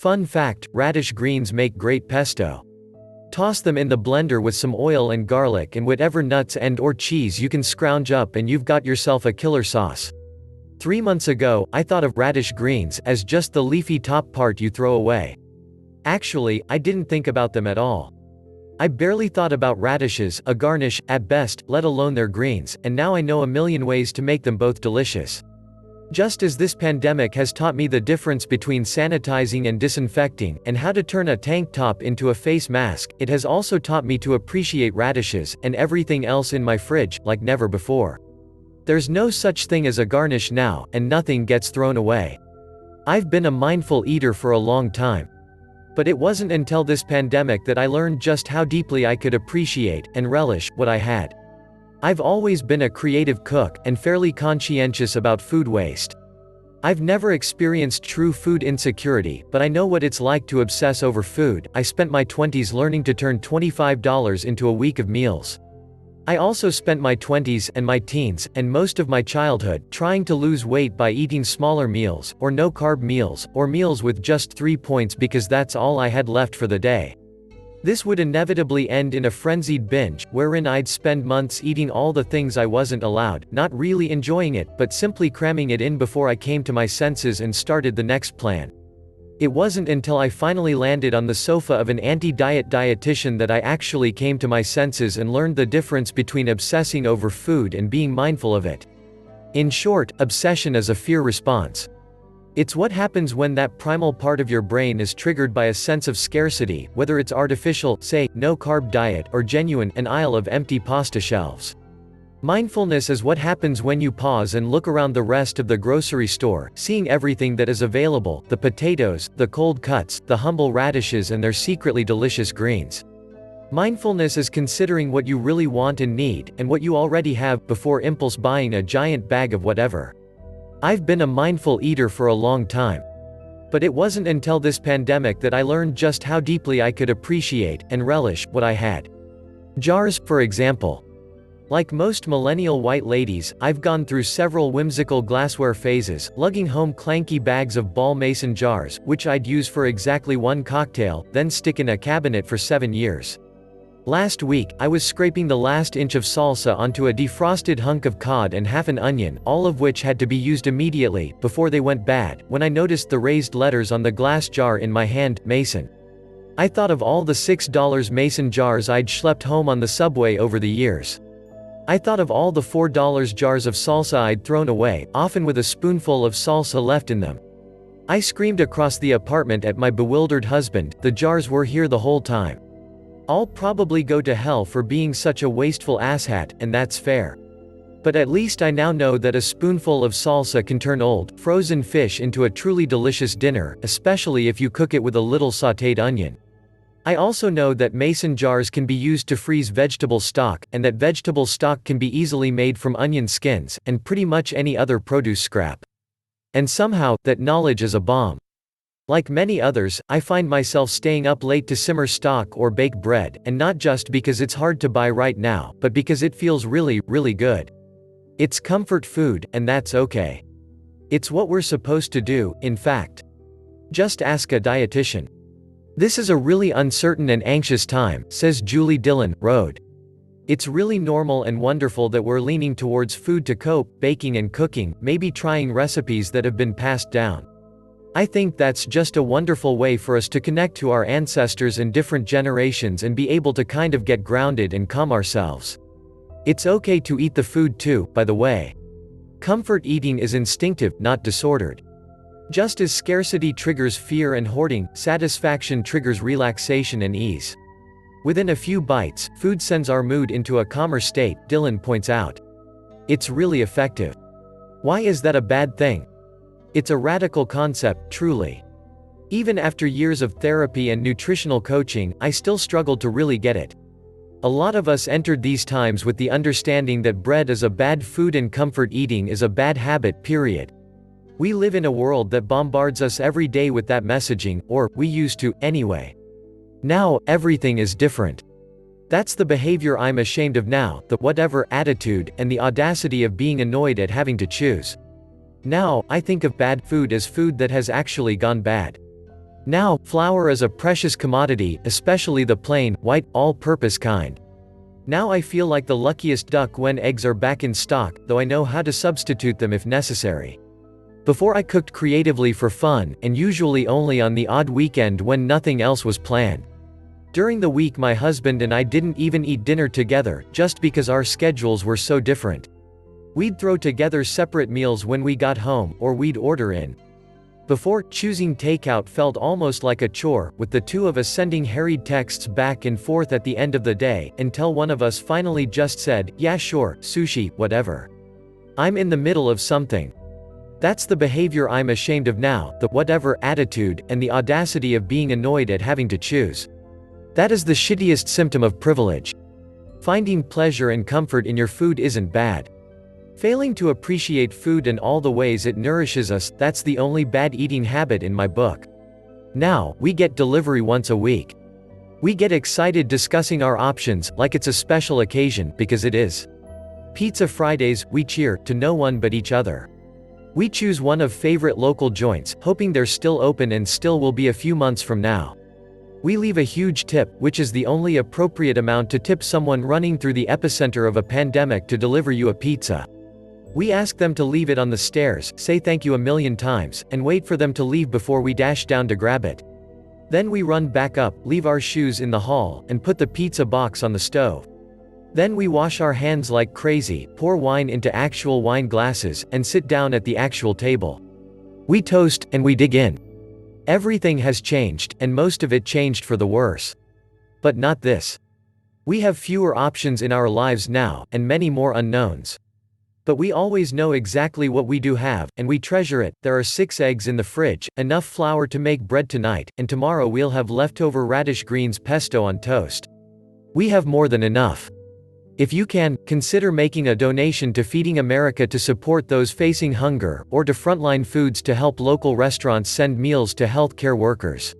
Fun fact, radish greens make great pesto. Toss them in the blender with some oil and garlic and whatever nuts and/or cheese you can scrounge up and you've got yourself a killer sauce. 3 months ago, I thought of radish greens as just the leafy top part you throw away. Actually, I didn't think about them at all. I barely thought about radishes, a garnish, at best, let alone their greens, and now I know a million ways to make them both delicious. Just as this pandemic has taught me the difference between sanitizing and disinfecting, and how to turn a tank top into a face mask, it has also taught me to appreciate radishes, and everything else in my fridge, like never before. There's no such thing as a garnish now, and nothing gets thrown away. I've been a mindful eater for a long time. But it wasn't until this pandemic that I learned just how deeply I could appreciate, and relish, what I had. I've always been a creative cook, and fairly conscientious about food waste. I've never experienced true food insecurity, but I know what it's like to obsess over food. I spent my 20s learning to turn $25 into a week of meals. I also spent my 20s, and my teens, and most of my childhood, trying to lose weight by eating smaller meals, or no-carb meals, or meals with just 3 points because that's all I had left for the day. This would inevitably end in a frenzied binge, wherein I'd spend months eating all the things I wasn't allowed, not really enjoying it, but simply cramming it in before I came to my senses and started the next plan. It wasn't until I finally landed on the sofa of an anti-diet dietitian that I actually came to my senses and learned the difference between obsessing over food and being mindful of it. In short, obsession is a fear response. It's what happens when that primal part of your brain is triggered by a sense of scarcity, whether it's artificial, say, no-carb diet, or genuine, an aisle of empty pasta shelves. Mindfulness is what happens when you pause and look around the rest of the grocery store, seeing everything that is available, the potatoes, the cold cuts, the humble radishes and their secretly delicious greens. Mindfulness is considering what you really want and need, and what you already have, before impulse buying a giant bag of whatever. I've been a mindful eater for a long time. But it wasn't until this pandemic that I learned just how deeply I could appreciate, and relish, what I had. Jars, for example. Like most millennial white ladies, I've gone through several whimsical glassware phases, lugging home clanky bags of ball mason jars, which I'd use for exactly one cocktail, then stick in a cabinet for 7 years. Last week, I was scraping the last inch of salsa onto a defrosted hunk of cod and half an onion, all of which had to be used immediately, before they went bad, when I noticed the raised letters on the glass jar in my hand, Mason. I thought of all the $6 Mason jars I'd schlepped home on the subway over the years. I thought of all the $4 jars of salsa I'd thrown away, often with a spoonful of salsa left in them. I screamed across the apartment at my bewildered husband, the jars were here the whole time. I'll probably go to hell for being such a wasteful asshat, and that's fair. But at least I now know that a spoonful of salsa can turn old, frozen fish into a truly delicious dinner, especially if you cook it with a little sautéed onion. I also know that mason jars can be used to freeze vegetable stock, and that vegetable stock can be easily made from onion skins, and pretty much any other produce scrap. And somehow, that knowledge is a bomb. Like many others, I find myself staying up late to simmer stock or bake bread, and not just because it's hard to buy right now, but because it feels really, really good. It's comfort food, and that's okay. It's what we're supposed to do, in fact. Just ask a dietitian. This is a really uncertain and anxious time, says Julie Dillon, Road. It's really normal and wonderful that we're leaning towards food to cope, baking and cooking, maybe trying recipes that have been passed down. I think that's just a wonderful way for us to connect to our ancestors and different generations and be able to kind of get grounded and calm ourselves. It's okay to eat the food too, by the way. Comfort eating is instinctive, not disordered. Just as scarcity triggers fear and hoarding, satisfaction triggers relaxation and ease. Within a few bites, food sends our mood into a calmer state, Dillon points out. It's really effective. Why is that a bad thing? It's a radical concept, truly. Even after years of therapy and nutritional coaching, I still struggled to really get it. A lot of us entered these times with the understanding that bread is a bad food and comfort eating is a bad habit, period. We live in a world that bombards us every day with that messaging, or, we used to, anyway. Now, everything is different. That's the behavior I'm ashamed of now, the whatever attitude, and the audacity of being annoyed at having to choose. Now, I think of bad food as food that has actually gone bad. Now, flour is a precious commodity, especially the plain, white, all-purpose kind. Now I feel like the luckiest duck when eggs are back in stock, though I know how to substitute them if necessary. Before I cooked creatively for fun, and usually only on the odd weekend when nothing else was planned. During the week my husband and I didn't even eat dinner together, just because our schedules were so different. We'd throw together separate meals when we got home, or we'd order in. Before, choosing takeout felt almost like a chore, with the two of us sending harried texts back and forth at the end of the day, until one of us finally just said, "Yeah sure, sushi, whatever. I'm in the middle of something." That's the behavior I'm ashamed of now, the whatever attitude, and the audacity of being annoyed at having to choose. That is the shittiest symptom of privilege. Finding pleasure and comfort in your food isn't bad. Failing to appreciate food and all the ways it nourishes us, that's the only bad eating habit in my book. Now, we get delivery once a week. We get excited discussing our options, like it's a special occasion, because it is. Pizza Fridays, we cheer, to no one but each other. We choose one of favorite local joints, hoping they're still open and still will be a few months from now. We leave a huge tip, which is the only appropriate amount to tip someone running through the epicenter of a pandemic to deliver you a pizza. We ask them to leave it on the stairs, say thank you a million times, and wait for them to leave before we dash down to grab it. Then we run back up, leave our shoes in the hall, and put the pizza box on the stove. Then we wash our hands like crazy, pour wine into actual wine glasses, and sit down at the actual table. We toast, and we dig in. Everything has changed, and most of it changed for the worse. But not this. We have fewer options in our lives now, and many more unknowns. But we always know exactly what we do have, and we treasure it. There are 6 eggs in the fridge, enough flour to make bread tonight, and tomorrow we'll have leftover radish greens pesto on toast. We have more than enough. If you can, consider making a donation to Feeding America to support those facing hunger, or to Frontline Foods to help local restaurants send meals to healthcare workers.